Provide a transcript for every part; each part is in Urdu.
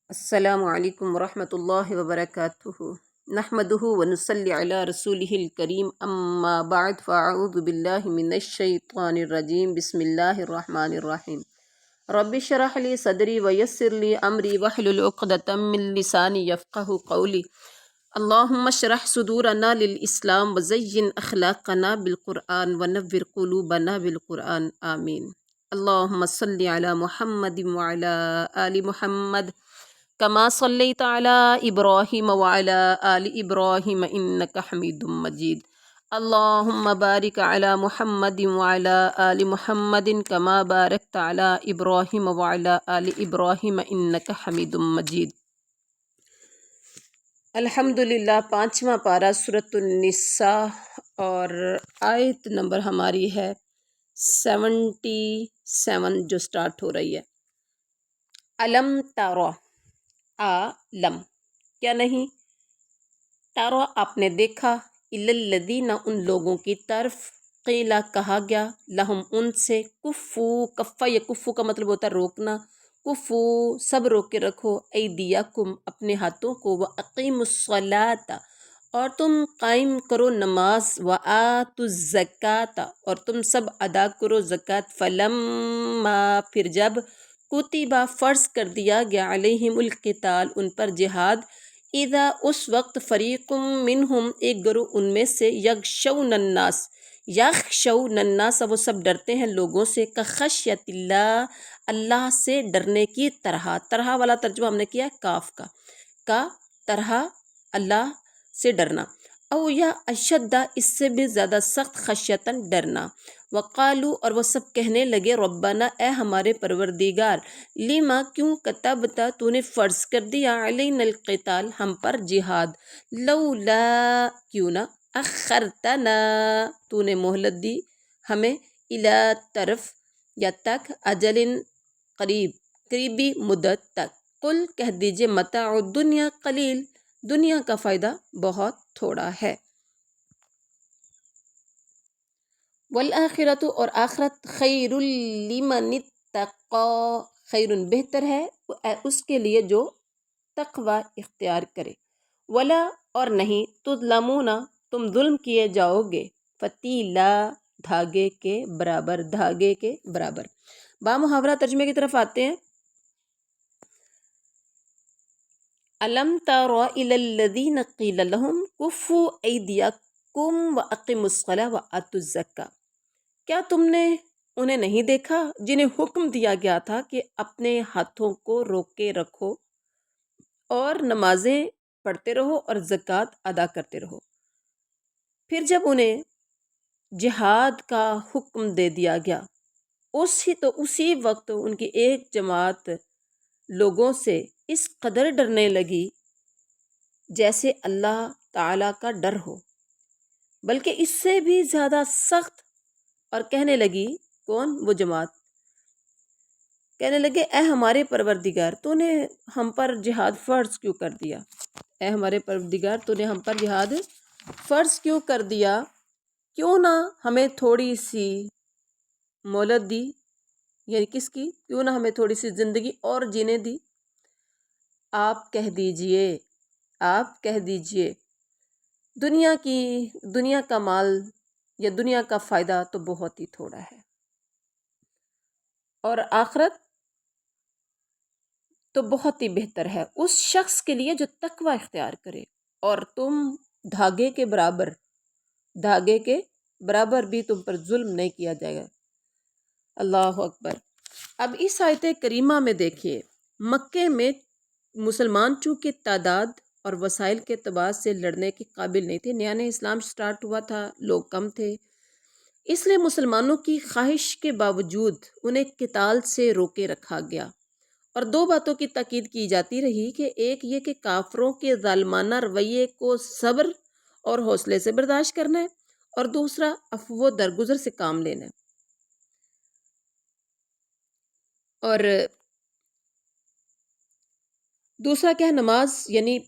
السلام علیکم ورحمۃ اللہ وبرکاتہ نحمدہ ونصلی علی رسولہ الکریم اما بعد فاعوذ باللہ من الشیطان الرجیم بسم اللہ الرحمن الرحیم رب اشرح لی صدری ویسر لی امری واحلل عقدۃ من لسانی یفقهوا قولی اللہم اشرح صدورنا للاسلام وزین اخلاقنا بالقرآن ونور قلوبنا بالقرآن آمین اللہم صلی علی محمد وعلی آل محمد کما صلیت علی ابراہیم وعلی آل ابراہیم انک حمید مجید اللہم بارک علی محمد وعلی آل محمد کما بارکت علی ابراہیم وعلی آل ابراہیم انک حمید مجید۔ الحمدللہ، 5واں پارہ سورۃ النساء اور آیت نمبر ہماری ہے 77 جو سٹارٹ ہو رہی ہے۔ علم تارا، لم کیا نہیں، تارا آپ نے دیکھا، الذین ان لوگوں کی طرف، قیلا کہا گیا، لہم ان سے، کفو، کفا یا کفو کا مطلب ہوتا ہے روکنا، کفو سب روک کے رکھو، ایدیکم اپنے ہاتھوں کو، واقیموا الصلاۃ اور تم قائم کرو نماز، وآتوا الزکاۃ اور تم سب ادا کرو زکوٰۃ، فلما پھر جب کتبہ فرض کر دیا گیا علیہم القتال ان پر جہاد، اذا اس وقت فریق منہم ایک گروہ ان میں سے، یغشون الناس یخشون الناس وہ سب ڈرتے ہیں لوگوں سے، کخشیت اللہ اللہ سے ڈرنے کی طرح، طرح والا ترجمہ ہم نے کیا کاف کا طرح اللہ سے ڈرنا، او یا اشدہ اس سے بھی زیادہ سخت، خشیتاً ڈرنا، وقالو اور وہ سب کہنے لگے، ربنا اے ہمارے پروردگار، لما کیوں کتبتا تو نے فرض کر دیا، علینا القتال ہم پر جہاد، لولا کیوں نہ، اخرتنا تو نے مہلت دی ہمیں، الی طرف یا تک، اجل قریب قریبی مدت تک، قل کہہ دیجئے، متاع الدنیا قلیل دنیا کا فائدہ بہت تھوڑا ہے، والآخرۃ اور آخرت، خیر لمن اتقی خیر بہتر ہے اس کے لیے جو تقوی اختیار کرے، ولا اور نہیں، تظلمون تم ظلم کیے جاؤ گے، فتیلا دھاگے کے برابر، دھاگے کے برابر۔ بامحاورہ ترجمے کی طرف آتے ہیں۔ الم تر الی الذین قیل لہم کفوا ایدیکم واقیموا الصلاۃ وآتوا الزکاۃ، کیا تم نے انہیں نہیں دیکھا جنہیں حکم دیا گیا تھا کہ اپنے ہاتھوں کو روک کے رکھو اور نمازیں پڑھتے رہو اور زکوٰۃ ادا کرتے رہو، پھر جب انہیں جہاد کا حکم دے دیا گیا، اسی وقت ان کی ایک جماعت لوگوں سے اس قدر ڈرنے لگی جیسے اللہ تعالیٰ کا ڈر ہو، بلکہ اس سے بھی زیادہ سخت، اور کہنے لگی، کون؟ وہ جماعت کہنے لگے، اے ہمارے پروردگار تو نے ہم پر جہاد فرض کیوں کر دیا، اے ہمارے پروردگار تو نے ہم پر جہاد فرض کیوں کر دیا، کیوں نہ ہمیں تھوڑی سی مہلت دی، یعنی کس کی؟ کیوں نہ ہمیں تھوڑی سی زندگی اور جینے دی۔ آپ کہہ دیجئے دنیا کا مال یا دنیا کا فائدہ تو بہت ہی تھوڑا ہے، اور آخرت تو بہت ہی بہتر ہے اس شخص کے لیے جو تقوی اختیار کرے، اور تم دھاگے کے برابر بھی تم پر ظلم نہیں کیا جائے گا۔ اللہ اکبر۔ اب اس آیت کریمہ میں دیکھیے، مکے میں مسلمان چونکہ تعداد اور وسائل کے اعتبار سے لڑنے کے قابل نہیں تھے، نیا نیا اسلام سٹارٹ ہوا تھا، لوگ کم تھے، اس لیے مسلمانوں کی خواہش کے باوجود انہیں قتال سے روکے رکھا گیا، اور دو باتوں کی تاکید کی جاتی رہی کہ ایک یہ کہ کافروں کے ظالمانہ رویے کو صبر اور حوصلے سے برداشت کرنا ہے، اور دوسرا عفو و درگزر سے کام لینا ہے، اور دوسرا کیا ہے؟ نماز، یعنی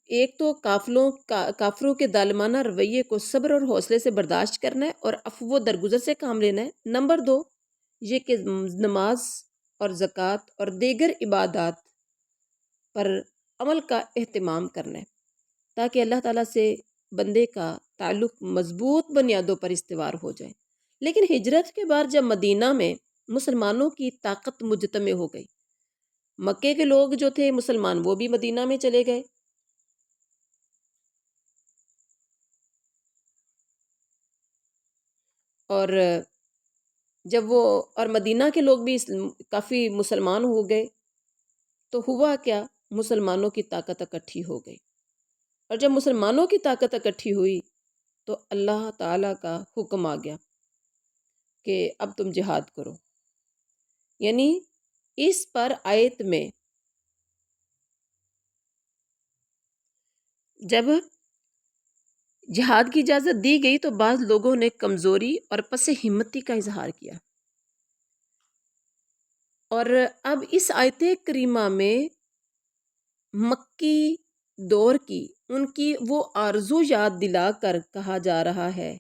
ایک تو کافروں کے ظالمانہ رویے کو صبر اور حوصلے سے برداشت کرنا ہے اور عفو و درگزر سے کام لینا ہے، نمبر 2 یہ کہ نماز اور زکوٰۃ اور دیگر عبادات پر عمل کا اہتمام کرنا ہے تاکہ اللہ تعالیٰ سے بندے کا تعلق مضبوط بنیادوں پر استوار ہو جائے۔ لیکن ہجرت کے بعد جب مدینہ میں مسلمانوں کی طاقت مجتمع ہو گئی، مکے کے لوگ جو تھے مسلمان وہ بھی مدینہ میں چلے گئے، اور جب وہ اور مدینہ کے لوگ بھی کافی مسلمان ہو گئے تو ہوا کیا، مسلمانوں کی طاقت اکٹھی ہو گئی، اور جب مسلمانوں کی طاقت اکٹھی ہوئی تو اللہ تعالیٰ کا حکم آ گیا کہ اب تم جہاد کرو۔ یعنی اس پر آیت میں جب جہاد کی اجازت دی گئی تو بعض لوگوں نے کمزوری اور پس ہمتی کا اظہار کیا، اور اب اس آیت کریمہ میں مکی دور کی ان کی وہ آرزو یاد دلا کر کہا جا رہا ہے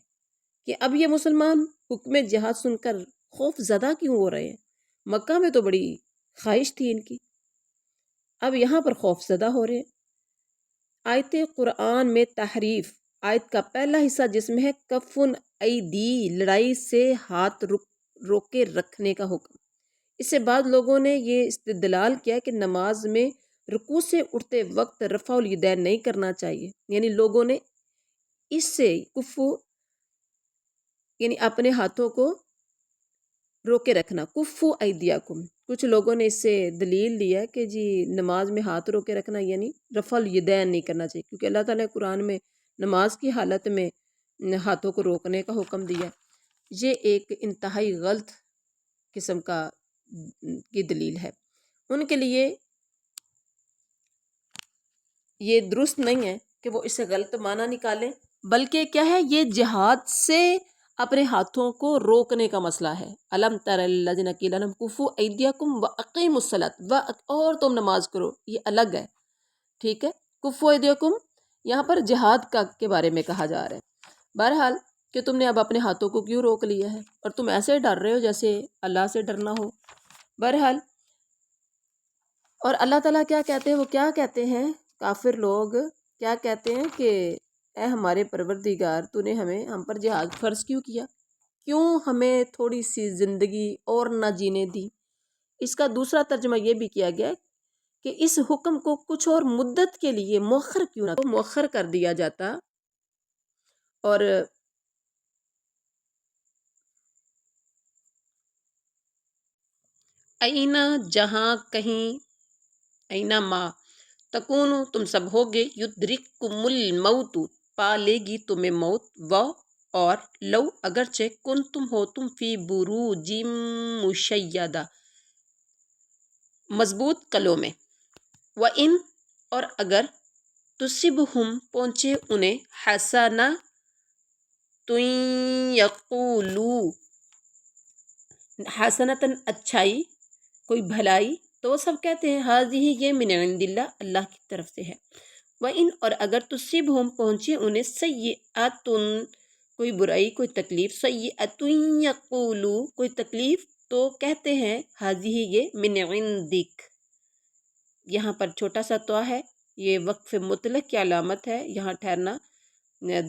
کہ اب یہ مسلمان حکم جہاد سن کر خوف زدہ کیوں ہو رہے ہیں؟ مکہ میں تو بڑی خواہش تھی ان کی، اب یہاں پر خوف زدہ ہو رہے ہیں۔ آیت قرآن میں تحریف، آیت کا پہلا حصہ جس میں ہے کفن ایدی، لڑائی سے ہاتھ روکے رکھنے کا حکم، اس سے بعد لوگوں نے یہ استدلال کیا کہ نماز میں رکوع سے اٹھتے وقت رفع الیدین نہیں کرنا چاہیے، یعنی لوگوں نے اس سے کفو یعنی اپنے ہاتھوں کو روکے رکھنا، کفو ایدیکم، کچھ لوگوں نے اس سے دلیل دیا کہ جی نماز میں ہاتھ روکے رکھنا یعنی رفع الیدین نہیں کرنا چاہیے، کیونکہ اللہ تعالیٰ نے قرآن میں نماز کی حالت میں ہاتھوں کو روکنے کا حکم دیا۔ یہ ایک انتہائی غلط قسم کی دلیل ہے، ان کے لیے یہ درست نہیں ہے کہ وہ اسے غلط معنی نکالیں، بلکہ کیا ہے، یہ جہاد سے اپنے ہاتھوں کو روکنے کا مسئلہ ہے۔ الم تر الذین قیل لہم کفوا ایدیکم واقیموا الصلاۃ، اور تم نماز کرو، یہ الگ ہے، ٹھیک ہے۔ کفوا ایدیکم یہاں پر جہاد کے بارے میں کہا جا رہا ہے۔ بہرحال کہ تم نے اب اپنے ہاتھوں کو کیوں روک لیا ہے، اور تم ایسے ڈر رہے ہو جیسے اللہ سے ڈرنا ہو۔ بہرحال، اور اللہ تعالیٰ کیا کہتے ہیں، وہ کیا کہتے ہیں، کافر لوگ کیا کہتے ہیں کہ اے ہمارے پروردگار، تو نے ہم پر جہاد فرض کیوں کیا، کیوں ہمیں تھوڑی سی زندگی اور نہ جینے دی۔ اس کا دوسرا ترجمہ یہ بھی کیا گیا کہ اس حکم کو کچھ اور مدت کے لیے مؤخر کیوں نہ مؤخر کر دیا جاتا، اور اینا جہاں کہیں، اینا ما تکونو تم سب ہوگے، یدرککم الموت پا لے گی تمہیں موت، اور لو اگرچہ کن تم ہو تم فی بروج مشیدہ مضبوط قلعوں میں، وَإِن اور اگر تصبہم پہنچے انہیں حسنہ تو یقولو حسنتاً اچھائی، کوئی بھلائی، تو وہ سب کہتے ہیں حاضی یہ من عند اللہ، اللہ کی طرف سے ہے۔ وَإِن اور اگر تصبہم پہنچے انہیں سیئاتن کوئی برائی، کوئی تکلیف، سیئاتن یقولو کوئی تکلیف، تو کہتے ہیں حاضی یہ من عندک، یہاں پر چھوٹا سا تو ہے، یہ وقف مطلق کی علامت ہے، یہاں ٹھہرنا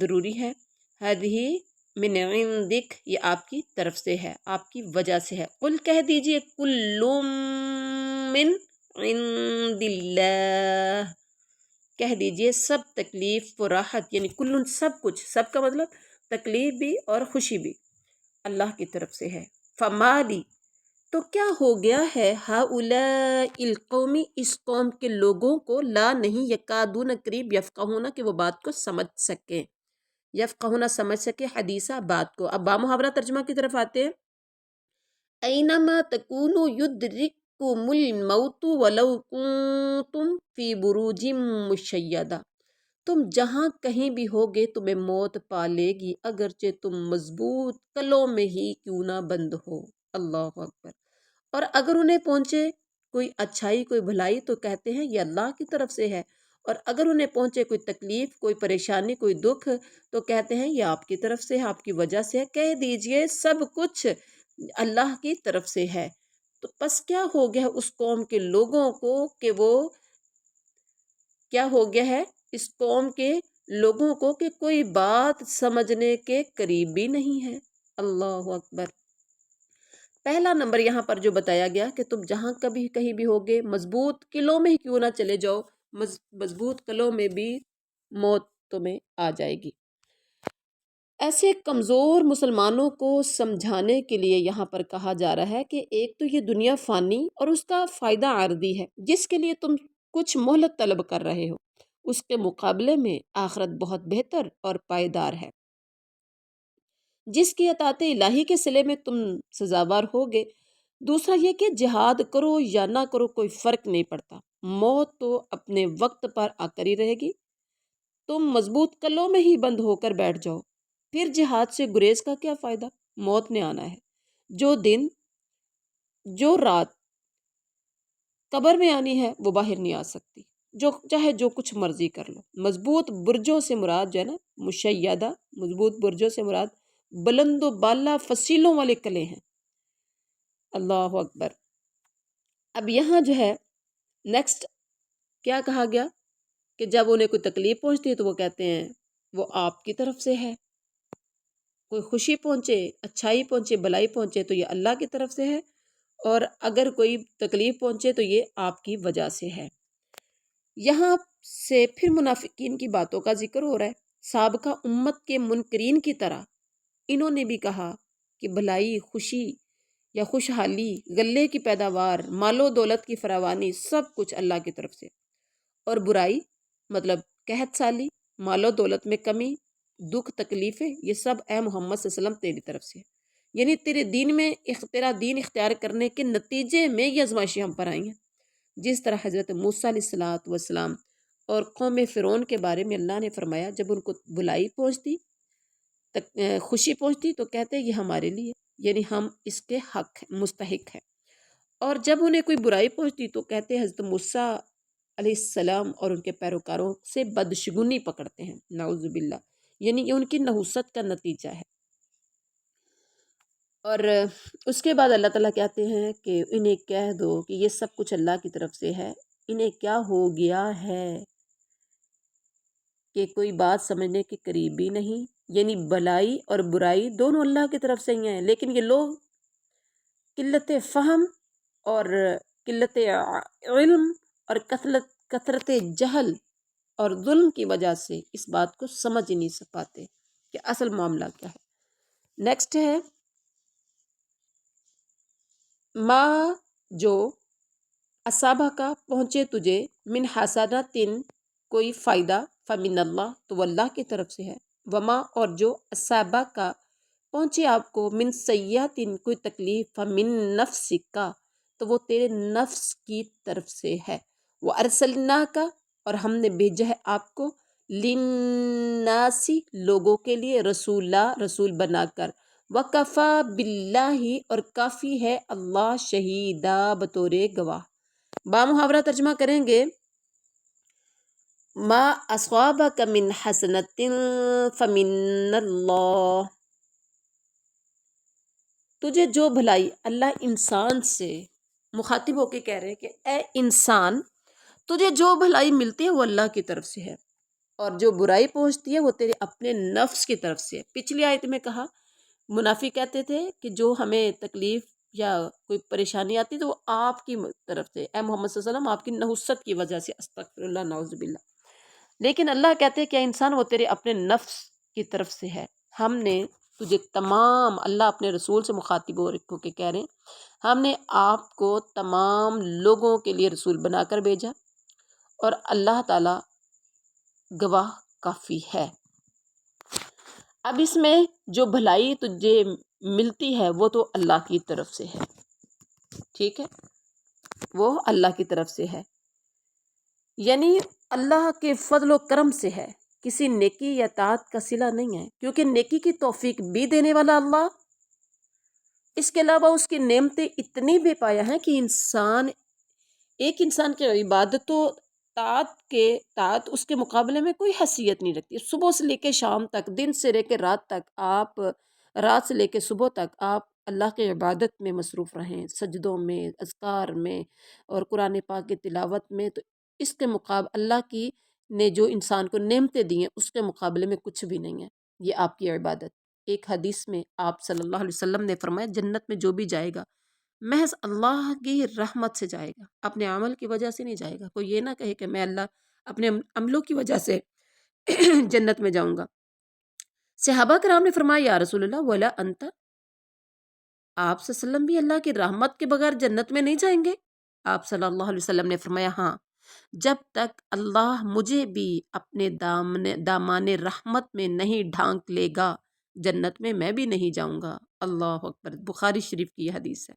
ضروری ہے۔ حاضی من عندک یہ آپ کی طرف سے ہے، آپ کی وجہ سے ہے۔ قل کہہ دیجئے کل من عند اللہ، کہہ دیجئے سب تکلیف و راحت، یعنی کل سب کچھ، سب کا مطلب تکلیف بھی اور خوشی بھی اللہ کی طرف سے ہے۔ فمالی تو کیا ہو گیا ہے، ہؤلاء القومی اس قوم کے لوگوں کو، لا نہیں، یکادون قریب، یفقہون کہ وہ بات کو سمجھ سکیں، یفقہون سمجھ سکے، حدیثہ بات کو۔ اب بامحاورہ ترجمہ کی طرف آتے ہیں۔ اینما تکونوا یدرککم الموت ولو کنتم فی بروج مشیدہ، تم جہاں کہیں بھی ہوگے تمہیں موت پا لے گی، اگرچہ تم مضبوط قلعوں میں ہی کیوں نہ بند ہو۔ اللہ اکبر۔ اور اگر انہیں پہنچے کوئی اچھائی، کوئی بھلائی، تو کہتے ہیں یہ اللہ کی طرف سے ہے، اور اگر انہیں پہنچے کوئی تکلیف، کوئی پریشانی، کوئی دکھ، تو کہتے ہیں یہ آپ کی طرف سے ہے، آپ کی وجہ سے ہے۔ کہہ دیجئے سب کچھ اللہ کی طرف سے ہے۔ تو پس کیا ہو گیا اس قوم کے لوگوں کو کہ وہ کیا ہو گیا ہے اس قوم کے لوگوں کو کہ کوئی بات سمجھنے کے قریب بھی نہیں ہے۔ اللہ اکبر۔ پہلا نمبر یہاں پر جو بتایا گیا کہ تم جہاں کبھی کہیں بھی ہوگے، مضبوط قلعوں میں ہی کیوں نہ چلے جاؤ، مضبوط قلعوں میں بھی موت تمہیں آ جائے گی۔ ایسے کمزور مسلمانوں کو سمجھانے کے لیے یہاں پر کہا جا رہا ہے کہ ایک تو یہ دنیا فانی اور اس کا فائدہ عارضی ہے، جس کے لیے تم کچھ مہلت طلب کر رہے ہو، اس کے مقابلے میں آخرت بہت بہتر اور پائیدار ہے، جس کی اطاعت الہی کے صلے میں تم سزاوار ہوگے۔ دوسرا یہ کہ جہاد کرو یا نہ کرو کوئی فرق نہیں پڑتا، موت تو اپنے وقت پر آ کر ہی رہے گی۔ تم مضبوط قلعوں میں ہی بند ہو کر بیٹھ جاؤ، پھر جہاد سے گریز کا کیا فائدہ؟ موت نے آنا ہے۔ جو دن جو رات قبر میں آنی ہے وہ باہر نہیں آ سکتی، جو چاہے جو کچھ مرضی کر لو۔ مضبوط برجوں سے مراد جو ہے نا، مشیدہ، مضبوط برجوں سے مراد بلند و بالا فصیلوں والے قلعے ہیں۔ اللہ اکبر۔ اب یہاں جو ہے نیکسٹ کیا کہا گیا کہ جب انہیں کوئی تکلیف پہنچتی ہے تو وہ کہتے ہیں وہ آپ کی طرف سے ہے، کوئی خوشی پہنچے، اچھائی پہنچے، بلائی پہنچے تو یہ اللہ کی طرف سے ہے، اور اگر کوئی تکلیف پہنچے تو یہ آپ کی وجہ سے ہے۔ یہاں سے پھر منافقین کی باتوں کا ذکر ہو رہا ہے۔ سابقہ امت کے منکرین کی طرح انہوں نے بھی کہا کہ بھلائی، خوشی یا خوشحالی، غلے کی پیداوار، مال و دولت کی فراوانی سب کچھ اللہ کی طرف سے، اور برائی مطلب قحط سالی، مال و دولت میں کمی، دکھ تکلیفیں، یہ سب اے محمد صلی اللہ علیہ وسلم تیری طرف سے ہے۔ یعنی تیرے دین میں تیرا دین اختیار کرنے کے نتیجے میں یہ آزمائشیں ہم پر آئی ہیں۔ جس طرح حضرت موسیٰ علیہ الصلوۃ والسلام اور قوم فرعون کے بارے میں اللہ نے فرمایا، جب ان کو بلائی پہنچتی، خوشی پہنچتی تو کہتے یہ ہمارے لیے، یعنی ہم اس کے حق مستحق ہیں، اور جب انہیں کوئی برائی پہنچتی تو کہتے حضرت موسیٰ علیہ السلام اور ان کے پیروکاروں سے بدشگونی پکڑتے ہیں، نعوذ باللہ، یعنی یہ ان کی نحوست کا نتیجہ ہے۔ اور اس کے بعد اللہ تعالیٰ کہتے ہیں کہ انہیں کہہ دو کہ یہ سب کچھ اللہ کی طرف سے ہے، انہیں کیا ہو گیا ہے کہ کوئی بات سمجھنے کے قریب بھی نہیں، یعنی بلائی اور برائی دونوں اللہ کی طرف سے ہی ہیں، لیکن یہ لوگ قلت فہم اور قلت علم اور کثرت جہل اور ظلم کی وجہ سے اس بات کو سمجھ ہی نہیں پاتے کہ اصل معاملہ کیا ہے۔ نیکسٹ ہے ما جو اصابہ کا پہنچے تجھے، من حسنات کوئی فائدہ، فمن اللہ تو وہ اللہ کی طرف سے ہے، وما اور جو اصابہ کا پہنچے آپ کو، من سیئات کوئی تکلیف، فمن نفسک کا تو وہ تیرے نفس کی طرف سے ہے، وہ ارسلنا کا اور ہم نے بھیجا ہے آپ کو، للناسی لوگوں کے لیے، رسولہ رسول بنا کر، وکفا باللہ اور کافی ہے اللہ شہیدہ بطور گواہ۔ بامحاورہ ترجمہ کریں گے، ما اصابک من حسنۃ فمن اللہ، تجھے جو بھلائی، اللہ انسان سے مخاطب ہو کے کہہ رہے ہیں کہ اے انسان تجھے جو بھلائی ملتی ہے وہ اللہ کی طرف سے ہے، اور جو برائی پہنچتی ہے وہ تیرے اپنے نفس کی طرف سے ہے۔ پچھلی آیت میں کہا منافق کہتے تھے کہ جو ہمیں تکلیف یا کوئی پریشانی آتی تو وہ آپ کی طرف سے، اے محمد صلی اللہ علیہ وسلم آپ کی نحوست کی وجہ سے، استغفر اللہ، نعوذ باللہ۔ لیکن اللہ کہتے ہیں کہ انسان وہ تیرے اپنے نفس کی طرف سے ہے، ہم نے تجھے تمام، اللہ اپنے رسول سے مخاطب ہو کے کہہ رہے ہیں ہم نے آپ کو تمام لوگوں کے لیے رسول بنا کر بھیجا، اور اللہ تعالی گواہ کافی ہے۔ اب اس میں جو بھلائی تجھے ملتی ہے وہ تو اللہ کی طرف سے ہے، ٹھیک ہے، وہ اللہ کی طرف سے ہے، یعنی اللہ کے فضل و کرم سے ہے، کسی نیکی یا طاعت کا صلہ نہیں ہے، کیونکہ نیکی کی توفیق بھی دینے والا اللہ، اس کے علاوہ اس کی نعمتیں اتنی بے پایا ہیں کہ ایک انسان کی عبادت و طاعت اس کے مقابلے میں کوئی حیثیت نہیں رکھتی۔ صبح سے لے کے شام تک، دن سے لے کے رات تک، آپ رات سے لے کے صبح تک آپ اللہ کی عبادت میں مصروف رہیں، سجدوں میں، اذکار میں اور قرآن پاک کی تلاوت میں، تو اس کے اللہ کی نے جو انسان کو نعمتیں دی ہیں اس کے مقابلے میں کچھ بھی نہیں ہے یہ آپ کی عبادت۔ ایک حدیث میں آپ صلی اللہ علیہ وسلم نے فرمایا جنت میں جو بھی جائے گا محض اللہ کی رحمت سے جائے گا، اپنے عمل کی وجہ سے نہیں جائے گا۔ کوئی یہ نہ کہے کہ میں اللہ اپنے عملوں کی وجہ سے جنت میں جاؤں گا۔ صحابہ کرام نے فرمایا یا رسول اللہ ولا انت، آپ صلی اللہ علیہ وسلم بھی اللہ کی رحمت کے بغیر جنت میں نہیں جائیں گے؟ آپ صلی اللہ علیہ وسلم نے فرمایا ہاں، جب تک اللہ مجھے بھی اپنے دامان رحمت میں نہیں ڈھانک لے گا جنت میں میں بھی نہیں جاؤں گا۔ اللہ اکبر، بخاری شریف کی یہ حدیث ہے۔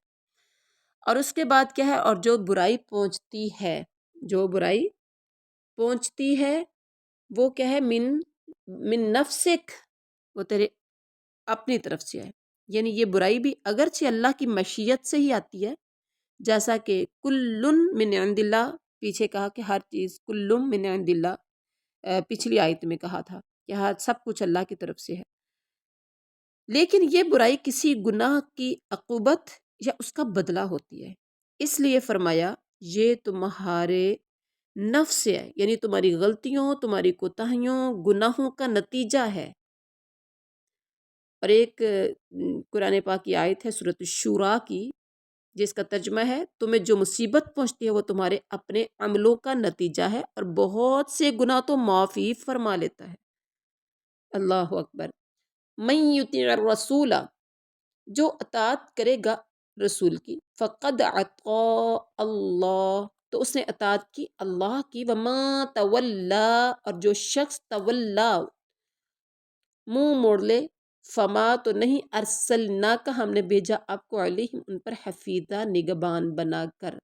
اور اس کے بعد کیا ہے، اور جو برائی پہنچتی ہے، جو برائی پہنچتی ہے وہ کیا ہے، من نفسک، وہ تیرے اپنی طرف سے ہے۔ یعنی یہ برائی بھی اگرچہ اللہ کی مشیت سے ہی آتی ہے، جیسا کہ کل من عند اللہ، پیچھے کہا کہ ہر چیز کل من عند اللہ، پچھلی آیت میں کہا تھا کہ ہر سب کچھ اللہ کی طرف سے ہے، لیکن یہ برائی کسی گناہ کی عقوبت یا اس کا بدلہ ہوتی ہے۔ اس لیے فرمایا یہ تمہارے نفس سے ہے، یعنی تمہاری غلطیوں، تمہاری کوتاہیوں، گناہوں کا نتیجہ ہے۔ اور ایک قرآن پاک کی آیت ہے سورۃ الشورى کی، جس کا ترجمہ ہے تمہیں جو مصیبت پہنچتی ہے وہ تمہارے اپنے عملوں کا نتیجہ ہے اور بہت سے گناہ تو معافی فرما لیتا ہے۔ اللہ اکبر۔ من یطیع الرسول، جو اطاعت کرے گا رسول کی، فقد اطاع اللہ، تو اس نے اطاعت کی اللہ کی، وما تولا، اور جو شخص تولا منہ موڑ لے، فما، تو نہیں، ارسلنا کا، ہم نے بھیجا آپ کو، علیہم، ان پر، حفیظہ، نگبان بنا کر۔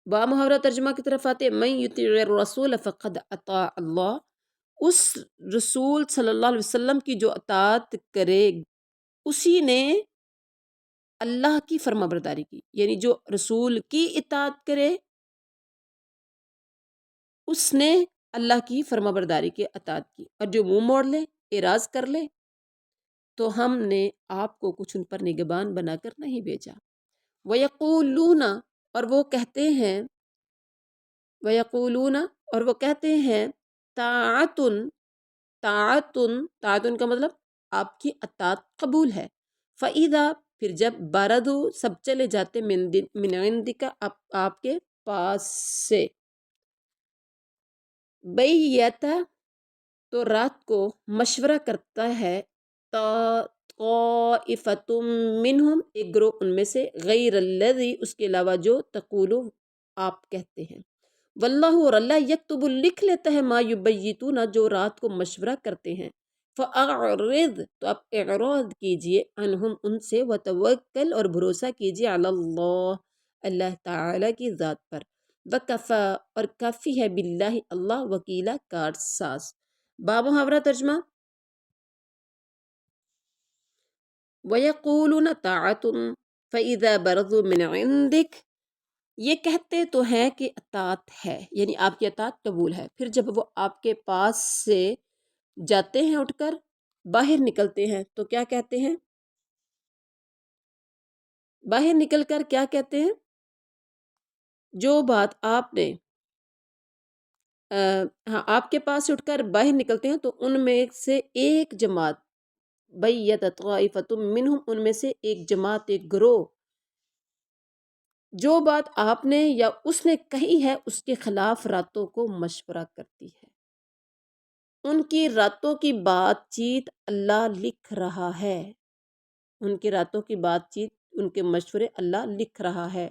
با محاورہ ترجمہ کی طرف آتے، من یطیع الرسول فقد اطاع اللہ، اس رسول صلی اللہ علیہ وسلم کی جو اطاعت کرے اسی نے اللہ کی فرما برداری کی، یعنی جو رسول کی اطاعت کرے اس نے اللہ کی فرما برداری کی اطاعت کی، اور جو منہ موڑ لے، اعراض کر لے، تو ہم نے آپ کو کچھ ان پر نگبان بنا کر نہیں بھیجا۔ وَيَقُولُونَ، اور وہ کہتے ہیں، وَيَقُولُونَ، اور وہ کہتے ہیں، طاعتن، طاعتن، طاعتن کا مطلب آپ کی اطاعت قبول ہے، فَإِذَا، پھر جب، بردو، سب چلے جاتے، من عندک، آپ کے پاس سے، بیتا، تو رات کو مشورہ کرتا ہے، طائفۃ منہم، ایک گروہ ان میں سے، غیر الذی، اس کے علاوہ جو، تقولو، آپ کہتے ہیں، واللہ، اور اللہ، یکتب، لکھ لیتا ہے، ما یبیتون، جو رات کو مشورہ کرتے ہیں، فاعرض، تو آپ اعراض کیجئے، عنہم، ان سے، وتوکل، اور بھروسہ کیجئے، علی اللہ، اللہ تعالی کی ذات پر، وکفا، اور کافی ہے، باللہ، اللہ، وکیلا، کارساز۔ با محاورہ ترجمہ، وَيَقُولُونَ طَاعَةٌ فَإِذَا بَرَزُوا مِنْ عِنْدِكَ، یہ کہتے تو ہیں کہ اطاعت ہے، یعنی آپ کی اطاعت قبول ہے، پھر جب وہ آپ کے پاس سے جاتے ہیں، اٹھ کر باہر نکلتے ہیں، تو کیا کہتے ہیں؟ باہر نکل کر کیا کہتے ہیں؟ جو بات آپ نے ہاں، آپ کے پاس سے اٹھ کر باہر نکلتے ہیں، تو ان میں سے ایک جماعت، بیت طائفۃ منہم، ان میں سے ایک جماعت، ایک گروہ، جو بات آپ نے یا اس نے کہی ہے اس کے خلاف راتوں کو مشورہ کرتی ہے۔ ان کی راتوں کی بات چیت اللہ لکھ رہا ہے، ان کی راتوں کی بات چیت، ان کے مشورے اللہ لکھ رہا ہے،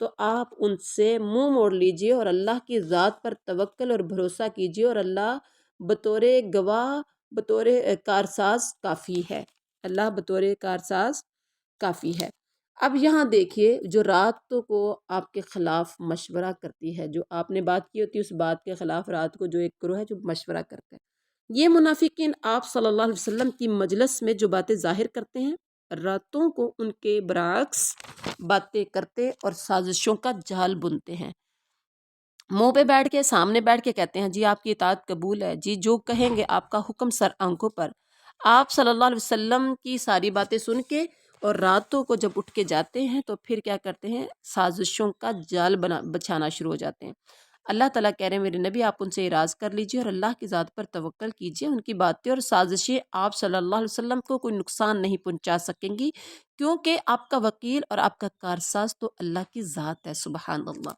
تو آپ ان سے منہ موڑ لیجئے اور اللہ کی ذات پر توکل اور بھروسہ کیجئے، اور اللہ بطور گواہ، بطور کارساز کافی ہے، اللہ بطور کارساز کافی ہے۔ اب یہاں دیکھیے، جو راتوں کو آپ کے خلاف مشورہ کرتی ہے، جو آپ نے بات کی ہوتی ہے اس بات کے خلاف رات کو جو ایک گروہ ہے جو مشورہ کرتا ہے، یہ منافقین آپ صلی اللہ علیہ وسلم کی مجلس میں جو باتیں ظاہر کرتے ہیں، راتوں کو ان کے برعکس باتیں کرتے اور سازشوں کا جال بنتے ہیں، منہ پہ بیٹھ کے، سامنے بیٹھ کے کہتے ہیں جی آپ کی اطاعت قبول ہے، جی جو کہیں گے آپ کا حکم سر آنکھوں پر، آپ صلی اللہ علیہ وسلم کی ساری باتیں سن کے، اور راتوں کو جب اٹھ کے جاتے ہیں تو پھر کیا کرتے ہیں، سازشوں کا جال بچھانا شروع ہو جاتے ہیں۔ اللہ تعالیٰ کہہ رہے ہیں میرے نبی آپ ان سے اعراض کر لیجئے اور اللہ کی ذات پر توکل کیجئے، ان کی باتیں اور سازشیں آپ صلی اللہ علیہ وسلم کو کوئی نقصان نہیں پہنچا سکیں گی، کیونکہ آپ کا وکیل اور آپ کا کارساز تو اللہ کی ذات ہے، سبحان اللہ۔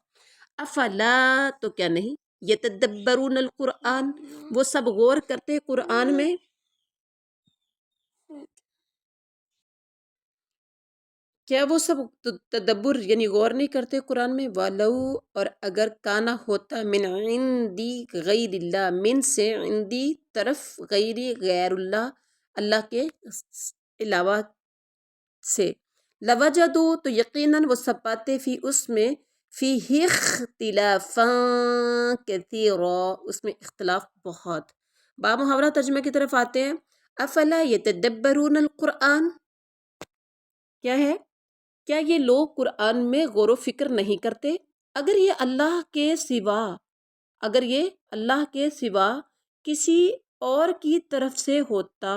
افلا تو کیا نہیں، یتدبرون القرآن، وہ سب غور کرتے قرآن میں، کیا وہ سب تدبر یعنی غور نہیں کرتے قرآن میں؟ وَلَوْ، اور اگر کانا ہوتا، من عندی غیر اللہ، من سے عندی طرف، غیر اللہ اللہ کے علاوہ سے، لوجدو تو یقیناً وہ سب پاتے، فی اس میں، فی اختلافاً کثیرا، اس میں اختلاف بہت۔ با محاورہ ترجمہ کی طرف آتے ہیں، افلا یتدبرون القرآن، کیا ہے؟ کیا یہ لوگ قرآن میں غور و فکر نہیں کرتے؟ اگر یہ اللہ کے سوا، اگر یہ اللہ کے سوا کسی اور کی طرف سے ہوتا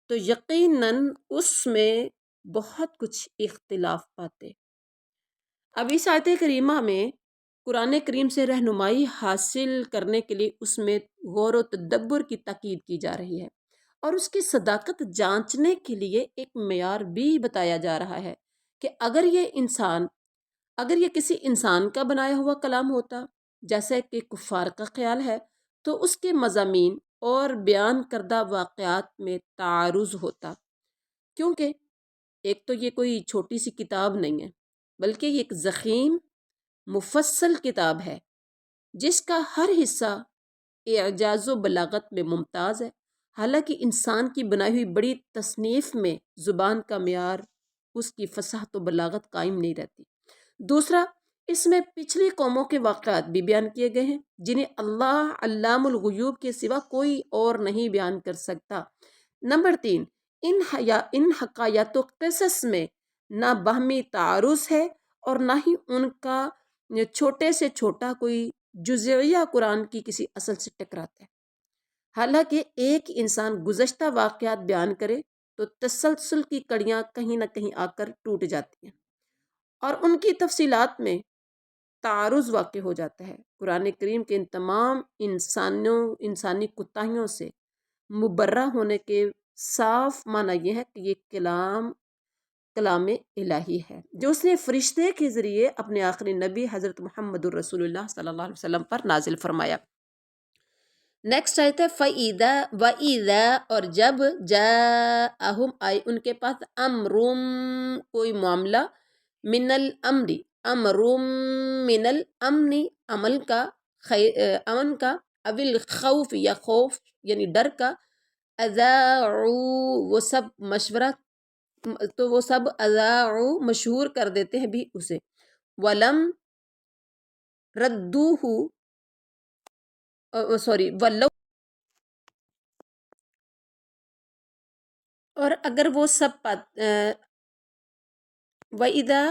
تو یقیناً اس میں بہت کچھ اختلاف پاتے۔ اب اس آیت کریمہ میں قرآن کریم سے رہنمائی حاصل کرنے کے لیے اس میں غور و تدبر کی تاکید کی جا رہی ہے، اور اس کی صداقت جانچنے کے لیے ایک معیار بھی بتایا جا رہا ہے کہ اگر یہ کسی انسان کا بنایا ہوا کلام ہوتا جیسے کہ کفار کا خیال ہے، تو اس کے مضامین اور بیان کردہ واقعات میں تعارض ہوتا، کیونکہ ایک تو یہ کوئی چھوٹی سی کتاب نہیں ہے، بلکہ یہ ایک ضخیم مفصل کتاب ہے جس کا ہر حصہ اعجاز و بلاغت میں ممتاز ہے، حالانکہ انسان کی بنائی ہوئی بڑی تصنیف میں زبان کا معیار، اس کی فصاحت و بلاغت قائم نہیں رہتی۔ دوسرا، اس میں پچھلی قوموں کے واقعات بھی بیان کیے گئے ہیں جنہیں اللہ علام الغیوب کے سوا کوئی اور نہیں بیان کر سکتا۔ نمبر 3، ان حکایات و قصص میں نہ باہمی تعارض ہے اور نہ ہی ان کا چھوٹے سے چھوٹا کوئی جزیہ قرآن کی کسی اصل سے ٹکراتا ہے۔ حالانکہ ایک انسان گزشتہ واقعات بیان کرے تو تسلسل کی کڑیاں کہیں نہ کہیں آ کر ٹوٹ جاتی ہیں اور ان کی تفصیلات میں تعارض واقع ہو جاتا ہے۔ قرآن کریم کے ان تمام انسانی کوتاہیوں سے مبرہ ہونے کے صاف معنی یہ ہے کہ یہ کلام الہی ہے جو اس نے فرشتے کے ذریعے اپنے آخری نبی حضرت محمد الرسول اللہ صلی اللہ علیہ وسلم پر نازل فرمایا۔ نیکسٹ آیت ہے فَإِذَا وَإِذَا، اور جب جاءہم آئے ان کے پاس، امرم کوئی معاملہ، من الامر امرم من الامن امن کا، امن کا، اول خوف یا خوف یعنی ڈر کا، اذاعوا وہ سب مشورہ، تو وہ سب اذاعوا مشہور کر دیتے ہیں بھی اسے، ولم ردوہ ولو، اور اگر وہ سب وَإِذَا،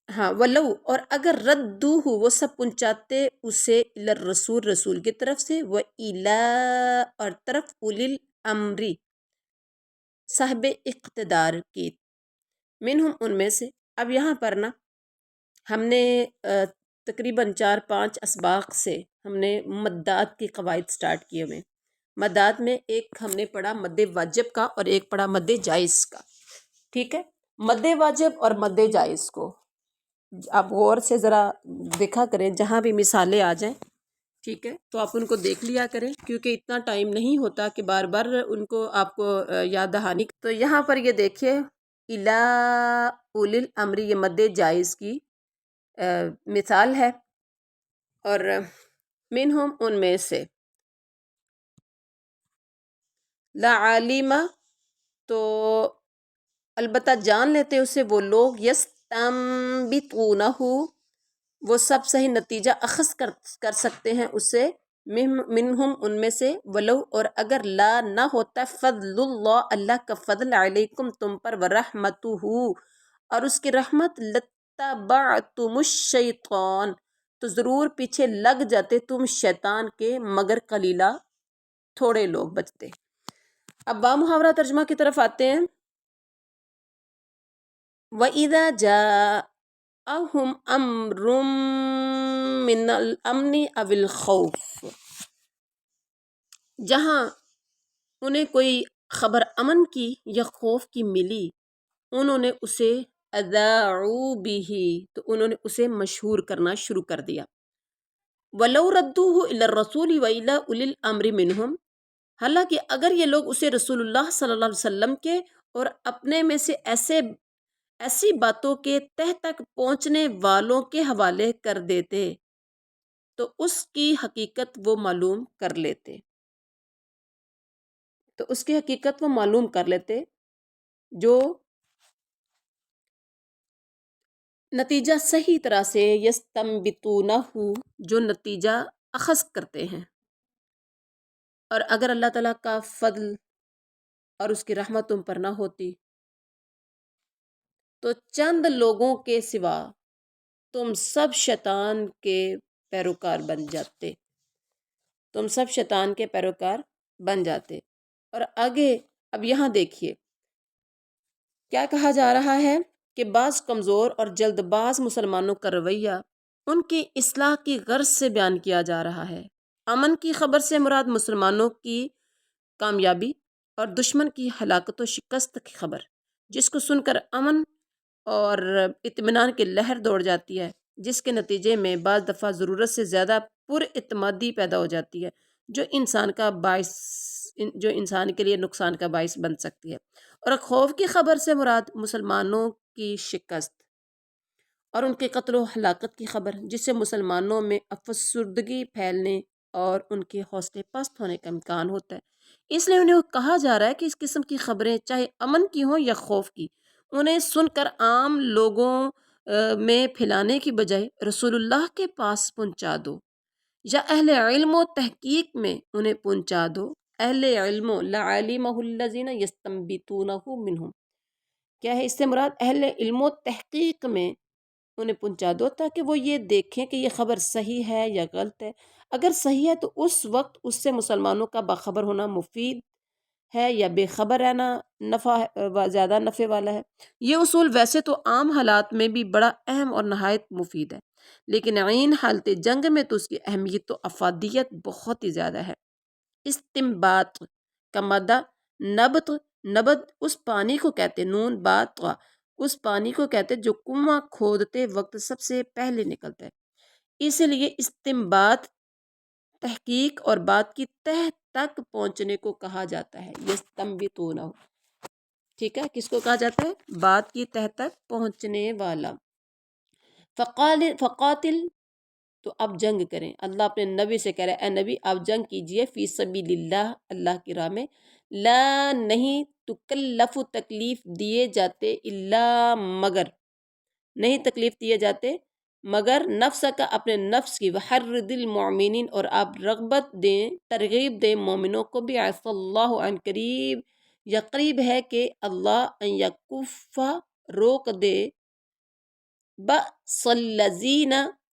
ہاں ولو، اور اگر ردوہ وہ سب پہنچاتے اسے الرسول رسول کی طرف سے، وَإِلَىٰ اور طرف اولی الامر صاحب اقتدار کی، منہم ان میں سے۔ اب یہاں پر نا ہم نے تقریباً 4-5 اسباق سے ہم نے مدات کی قواعد سٹارٹ کیے ہوئے۔ مدات میں ایک ہم نے پڑھا مد واجب کا اور ایک پڑھا مد جائز کا، ٹھیک ہے؟ مد واجب اور مد جائز کو آپ غور سے ذرا دیکھا کریں، جہاں بھی مثالیں آ جائیں، ٹھیک ہے، تو آپ ان کو دیکھ لیا کریں، کیونکہ اتنا ٹائم نہیں ہوتا کہ بار بار ان کو آپ کو یاد دہانی۔ تو یہاں پر یہ دیکھیے الا اولی الامر، یہ مد جائز کی مثال ہے، اور منہم ان میں سے، لعالم تو البتہ جان لیتے اسے وہ لوگ، یستنبطونہ وہ سب صحیح نتیجہ اخذ کر سکتے ہیں اسے، منہم ان میں سے، ولو اور اگر لا نہ ہوتا، فضل اللہ اللہ کا فضل، علیکم تم پر، ورحمتہ اور اس کی رحمت، لتبعتم الشیطان تو ضرور پیچھے لگ جاتے تم شیطان کے، مگر قلیلہ تھوڑے لوگ بچتے۔ اب با محاورہ ترجمہ کی طرف آتے ہیں۔ وَإِذَا جَاءَ اہم امر من الامن او الخوف، جہاں انہیں کوئی خبر امن کی یا خوف کی ملی، انہوں نے اسے اذاعوا بہ، تو انہوں نے اسے مشہور کرنا شروع کر دیا. وَلَوْ رَدُّوهُ إِلَى الرَّسُولِ وَإِلَى أُولِي الْأَمْرِ مِنْهُمْ، حالانکہ اگر یہ لوگ اسے رسول اللہ صلی اللہ علیہ وسلم کے اور اپنے میں سے ایسی باتوں کے تہ تک پہنچنے والوں کے حوالے کر دیتے تو اس کی حقیقت وہ معلوم کر لیتے، جو نتیجہ صحیح طرح سے یستنبطونہ، جو نتیجہ اخذ کرتے ہیں. اور اگر اللہ تعالیٰ کا فضل اور اس کی رحمت تم پر نہ ہوتی تو چند لوگوں کے سوا تم سب شیطان کے پیروکار بن جاتے. اور آگے اب یہاں دیکھیے کیا کہا جا رہا ہے کہ بعض کمزور اور جلد باز مسلمانوں کا رویہ ان کی اصلاح کی غرض سے بیان کیا جا رہا ہے. امن کی خبر سے مراد مسلمانوں کی کامیابی اور دشمن کی ہلاکت و شکست کی خبر، جس کو سن کر امن اور اطمینان کی لہر دوڑ جاتی ہے، جس کے نتیجے میں بعض دفعہ ضرورت سے زیادہ پر اعتمادی پیدا ہو جاتی ہے، جو انسان کے لیے نقصان کا باعث بن سکتی ہے. اور خوف کی خبر سے مراد مسلمانوں کی شکست اور ان کے قتل و ہلاکت کی خبر، جس سے مسلمانوں میں افسردگی پھیلنے اور ان کے حوصلے پست ہونے کا امکان ہوتا ہے. اس لیے انہیں کہا جا رہا ہے کہ اس قسم کی خبریں چاہے امن کی ہوں یا خوف کی، انہیں سن کر عام لوگوں میں پھیلانے کی بجائے رسول اللہ کے پاس پہنچا دو، یا اہل علم و تحقیق میں انہیں پہنچا دو. اہل علم لعلمہ الذین یستنبطونہ منہم، کیا ہے اس سے مراد؟ اہل علم و تحقیق میں انہیں پہنچا دو تاکہ وہ یہ دیکھیں کہ یہ خبر صحیح ہے یا غلط ہے. اگر صحیح ہے تو اس وقت اس سے مسلمانوں کا باخبر ہونا مفید ہے یا بے خبر رہنا زیادہ نفع والا ہے. یہ اصول ویسے تو عام حالات میں بھی بڑا اہم اور نہایت مفید ہے، لیکن عین حالت جنگ میں تو اس کی اہمیت و افادیت بہت ہی زیادہ ہے. استنباط کا مادہ نبت اس پانی کو کہتے، نون بات اس پانی کو کہتے جو کنواں کھودتے وقت سب سے پہلے نکلتا ہے. اسی لیے استنباط تحقیق اور بات کی تہ تک پہنچنے کو کہا جاتا ہے. یستنبطونہ، ٹھیک ہے، کس کو کہا جاتا ہے؟ بات کی تہ تک پہنچنے والا. فقاتل، تو اب جنگ کریں. اللہ اپنے نبی سے کہہ رہے ہیں اے نبی آپ جنگ کیجئے فی سبیل اللہ، اللہ کی راہ میں. لا، نہیں، تکلف، تکلیف دیے جاتے، الا، مگر، نہیں تکلیف دیے جاتے مگر نفس کا، اپنے نفس کی، وحرد المؤمنین، اور آپ رغبت دیں، ترغیب دیں مومنوں کو بھی. عفا اللہ عن قریب، یا قریب ہے کہ اللہ ان یکفا، روک دے، بأس الذین،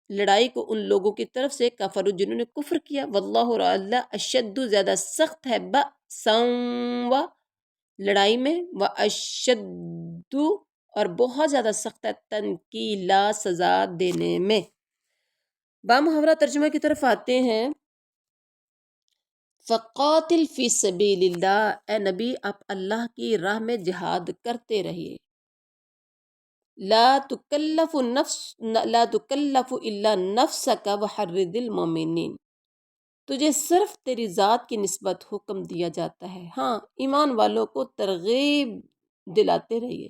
لڑائی کو ان لوگوں کی طرف سے، کفروا، جنہوں نے کفر کیا. واللہ، اور اللہ، اشد، زیادہ سخت ہے، بأسا، لڑائی میں، واشد، اور بہت زیادہ سخت ہے، تنکیلا، سزا دینے میں. بامحاورہ ترجمہ کی طرف آتے ہیں. فقاتل فی سبیل اللہ، اے نبی آپ اللہ کی راہ میں جہاد کرتے رہیے. لا تکلف الا نفسک وحرد المؤمنین، تجھے صرف تیری ذات کی نسبت حکم دیا جاتا ہے، ہاں ایمان والوں کو ترغیب دلاتے رہیے.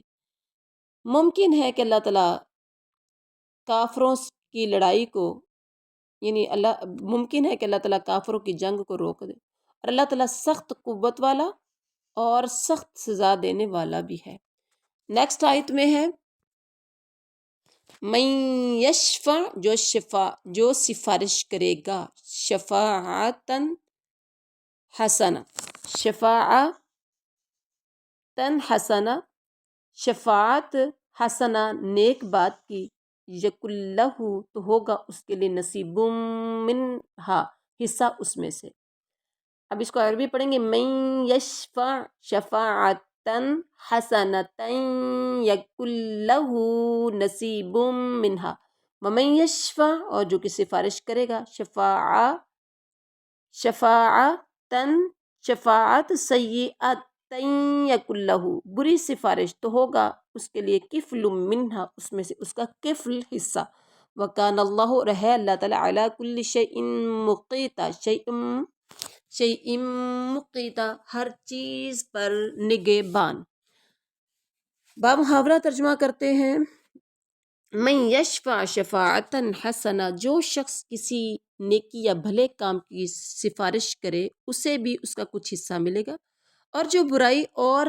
ممکن ہے کہ اللہ تعالیٰ کافروں کی لڑائی کو، ممکن ہے کہ اللہ تعالیٰ کافروں کی جنگ کو روک دے، اور اللہ تعالیٰ سخت قوت والا اور سخت سزا دینے والا بھی ہے. نیکسٹ آیت میں ہے من یشفع، جو سفارش کرے گا، شفاعتن حسنہ، شفاعتن حسنہ، شفاعت حسنہ، نیک بات کی، یکن لہ، تو ہوگا اس کے لیے، نصیب منہا، حصہ اس میں سے. اب اس کو عربی پڑھیں گے. من یشفع شفاعتن حسنة يكن له نصيب منها ومن يشفع، اور جو کہ سفارش کرے گا، شفاعت سیئۃ یکن لہ، بری سفارش تو ہوگا اس کے لیے کفل منہا، اس میں سے اس کا کفل حصہ، وکان اللہ، اور ہے اللہ تعالیٰ، علی کل شیء مقیتا، شیء مقیتا، ہر چیز پر نگہبان۔ بامحاورہ ترجمہ کرتے ہیں، من یشفع شفاعتا حسنہ، جو شخص کسی نیکی یا بھلے کام کی سفارش کرے اسے بھی اس کا کچھ حصہ ملے گا، اور جو برائی اور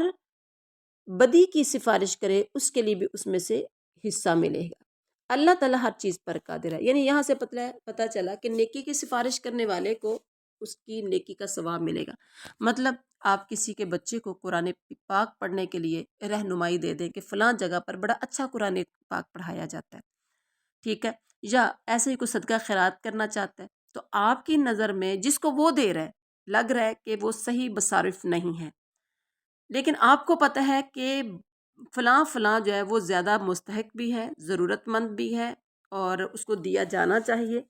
بدی کی سفارش کرے اس کے لیے بھی اس میں سے حصہ ملے گا۔ اللہ تعالیٰ ہر چیز پر قادر ہے، یعنی یہاں سے پتہ چلا کہ نیکی کی سفارش کرنے والے کو اس کی نیکی کا ثواب ملے گا۔ مطلب آپ کسی کے بچے کو قرآن پاک پڑھنے کے لیے رہنمائی دے دیں کہ فلاں جگہ پر بڑا اچھا قرآن پاک پڑھایا جاتا ہے، ٹھیک ہے، یا ایسے ہی کوئی صدقہ خیرات کرنا چاہتا ہے، تو آپ کی نظر میں جس کو وہ دے رہا ہے لگ رہا ہے کہ وہ صحیح بصارف نہیں ہے، لیکن آپ کو پتہ ہے کہ فلاں جو ہے وہ زیادہ مستحق بھی ہے، ضرورت مند بھی ہے، اور اس کو دیا جانا چاہیے،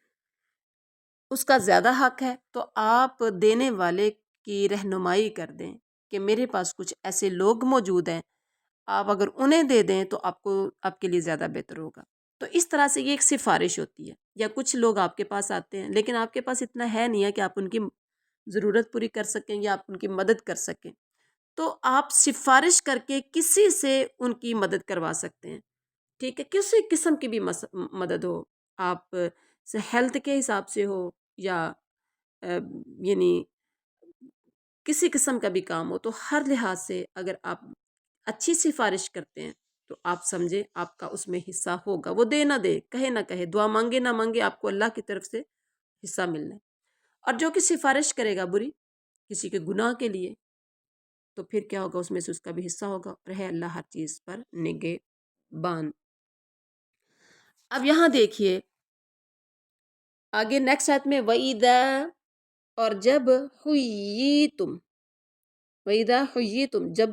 اس کا زیادہ حق ہے، تو آپ دینے والے کی رہنمائی کر دیں کہ میرے پاس کچھ ایسے لوگ موجود ہیں، آپ اگر انہیں دے دیں تو آپ کے لیے زیادہ بہتر ہوگا۔ تو اس طرح سے یہ ایک سفارش ہوتی ہے، یا کچھ لوگ آپ کے پاس آتے ہیں لیکن آپ کے پاس اتنا ہے نہیں ہے کہ آپ ان کی ضرورت پوری کر سکیں یا آپ ان کی مدد کر سکیں، تو آپ سفارش کر کے کسی سے ان کی مدد کروا سکتے ہیں، ٹھیک ہے، کسی قسم کی بھی مدد ہو، آپ سے ہیلتھ کے حساب سے ہو یا یعنی کسی قسم کا بھی کام ہو، تو ہر لحاظ سے اگر آپ اچھی سفارش کرتے ہیں تو آپ سمجھیں آپ کا اس میں حصہ ہوگا، وہ دے نہ دے، کہے نہ کہے، دعا مانگے نہ مانگے، آپ کو اللہ کی طرف سے حصہ ملنا ہے۔ اور جو کہ سفارش کرے گا بری کسی کے گناہ کے لیے، تو پھر کیا ہوگا، اس میں سے اس کا بھی حصہ ہوگا، اور ہے اللہ ہر چیز پر نگہبان۔ اب یہاں دیکھیے آگے نیکسٹ آیت میں وَإِذَا، اور جب حُيِّيتُم، جب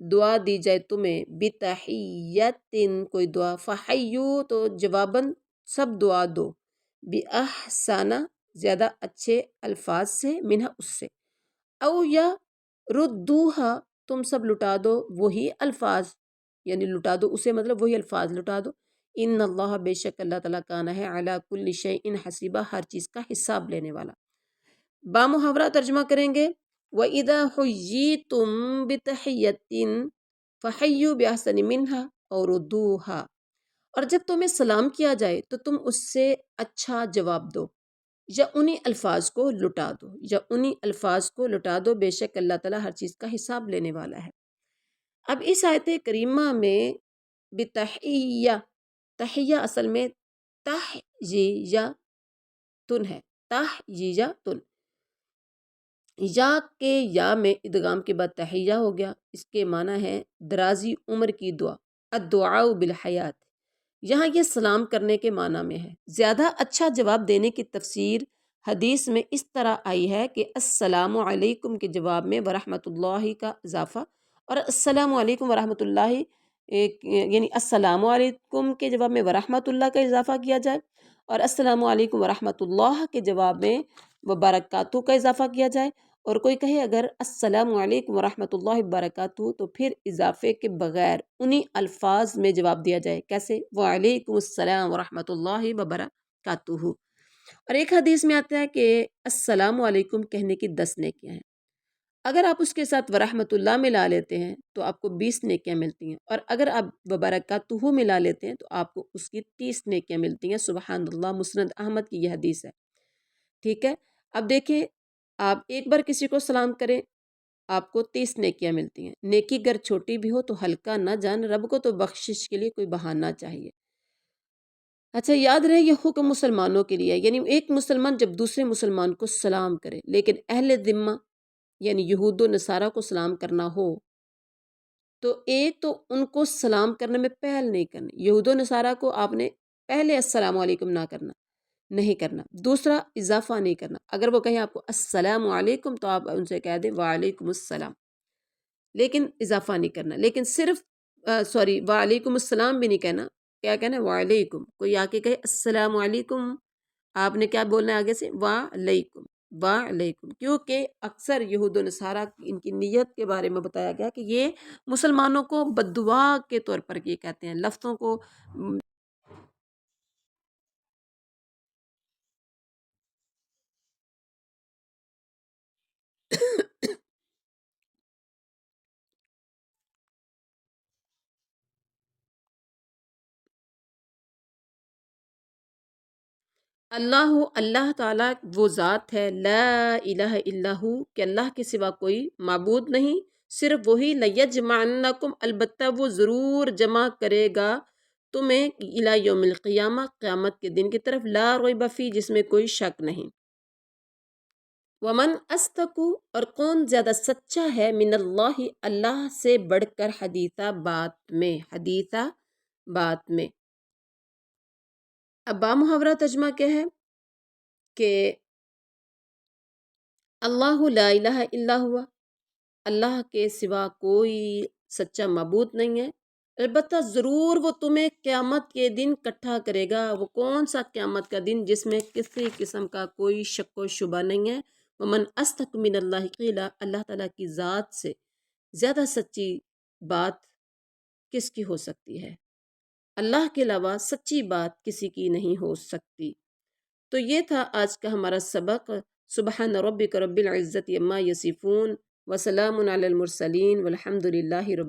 دعا دی جائے تمہیں، بِتَحِيَّةٍ، کوئی دعا، فَحَيُّوا، تو جواباً سب دعا دو، بِأَحْسَنَ، زیادہ اچھے الفاظ سے، منہا، اس سے، او یا ردوہا، تم سب لٹا دو وہی الفاظ، یعنی لٹا دو اسے، مطلب وہی الفاظ لٹا دو، ان اللہ، بے شک اللہ تعالیٰ، کان ہے، علی کل شیء حسیبہ، ہر چیز کا حساب لینے والا۔ بامحاورہ ترجمہ کریں گے، وَإِذَا حُيِّيتُم بِتَحِيَّةٍ فَحَيُّوا بِأَحْسَنَ مِنْهَا أَوْ رُدُّوهَا، اور جب تمہیں سلام کیا جائے تو تم اس سے اچھا جواب دو یا انہی الفاظ کو لٹا دو، بے شک اللہ تعالیٰ ہر چیز کا حساب لینے والا ہے۔ اب اس آیت کریمہ میں بتحیہ، تحیہ اصل میں تحجیجتن ہے، تحجیجتن، یا کے یا میں ادغام کے بعد تحیہ ہو گیا، اس کے معنی ہے درازی عمر کی دعا، الدعاء بالحیات، یہاں یہ سلام کرنے کے معنی میں ہے۔ زیادہ اچھا جواب دینے کی تفسیر حدیث میں اس طرح آئی ہے کہ السلام علیکم کے جواب میں ورحمۃ اللہ کا اضافہ، اور السلام علیکم ورحمۃ اللہ، یعنی السلام علیکم کے جواب میں ورحمۃ اللہ کا اضافہ کیا جائے، اور السلام علیکم ورحمۃ اللہ کے جواب میں وبرکاتہ کا اضافہ کیا جائے، اور کوئی کہے اگر السلام علیکم ورحمۃ اللہ وبرکاتہ تو پھر اضافے کے بغیر انہی الفاظ میں جواب دیا جائے، کیسے، وعلیکم السلام ورحمۃ اللہ وبرکاتہ۔ اور ایک حدیث میں آتا ہے کہ السلام علیکم کہنے کی 10 نیکیاں ہیں، اگر آپ اس کے ساتھ ورحمۃ اللہ ملا لیتے ہیں تو آپ کو 20 نیکیاں ملتی ہیں، اور اگر آپ وبرکاتہ ملا لیتے ہیں تو آپ کو اس کی 30 نیکیاں ملتی ہیں، سبحان اللہ، مسند احمد کی یہ حدیث ہے، ٹھیک ہے۔ اب دیکھیں، آپ ایک بار کسی کو سلام کریں آپ کو 30 نیکیاں ملتی ہیں، نیکی گر چھوٹی بھی ہو تو ہلکا نہ جان، رب کو تو بخشش کے لیے کوئی بہانہ چاہیے۔ اچھا یاد رہے یہ حکم مسلمانوں کے لیے، یعنی ایک مسلمان جب دوسرے مسلمان کو سلام کرے، لیکن اہل ذمہ یعنی یہود و نصارہ کو سلام کرنا ہو تو ایک تو ان کو سلام کرنے میں پہل نہیں کرنی، یہود و نصارہ کو آپ نے پہلے السلام علیکم نہ کرنا، نہیں کرنا، دوسرا اضافہ نہیں کرنا، اگر وہ کہیں آپ کو السلام علیکم تو آپ ان سے کہہ دیں وعلیکم السلام، لیکن اضافہ نہیں کرنا، لیکن صرف سوری وعلیکم السلام بھی نہیں کہنا، کیا کہنا ہے وعلیکم، کوئی آ کے کہے السلام علیکم، آپ نے کیا بولنا ہے آگے سے وعلیکم، وعلیکم، کیونکہ اکثر یہود و نصارہ ان کی نیت کے بارے میں بتایا گیا کہ یہ مسلمانوں کو بددعا کے طور پر یہ کہتے ہیں، لفظوں کو اللہ اللہ تعالیٰ وہ ذات ہے، لا الہ الا ہو، کہ اللہ کے سوا کوئی معبود نہیں، صرف وہی، لیجمعنکم، البتہ وہ ضرور جمع کرے گا تمہیں، الی یوم القیامہ، قیامت کے دن کی طرف، لا ریب فی، جس میں کوئی شک نہیں۔ ومن اصدق، اور کون زیادہ سچا ہے، من اللہ، اللہ سے بڑھ کر، حدیثہ، بات میں، حدیثہ، بات میں۔ اب با محاورہ ترجمہ کیا ہے کہ اللہ لا الہ الا ہوا، اللہ کے سوا کوئی سچا معبود نہیں ہے، البتہ ضرور وہ تمہیں قیامت کے دن اکٹھا کرے گا۔ وہ کون سا قیامت کا دن جس میں کسی قسم کا کوئی شک و شبہ نہیں ہے۔ ومن اصدق من اللہ قیلا، اللہ تعالیٰ کی ذات سے زیادہ سچی بات کس کی ہو سکتی ہے؟ اللہ کے علاوہ سچی بات کسی کی نہیں ہو سکتی۔ تو یہ تھا آج کا ہمارا سبق۔ سبحان ربک رب العزت عما یصفون وسلام علی المرسلین والحمد للہ رب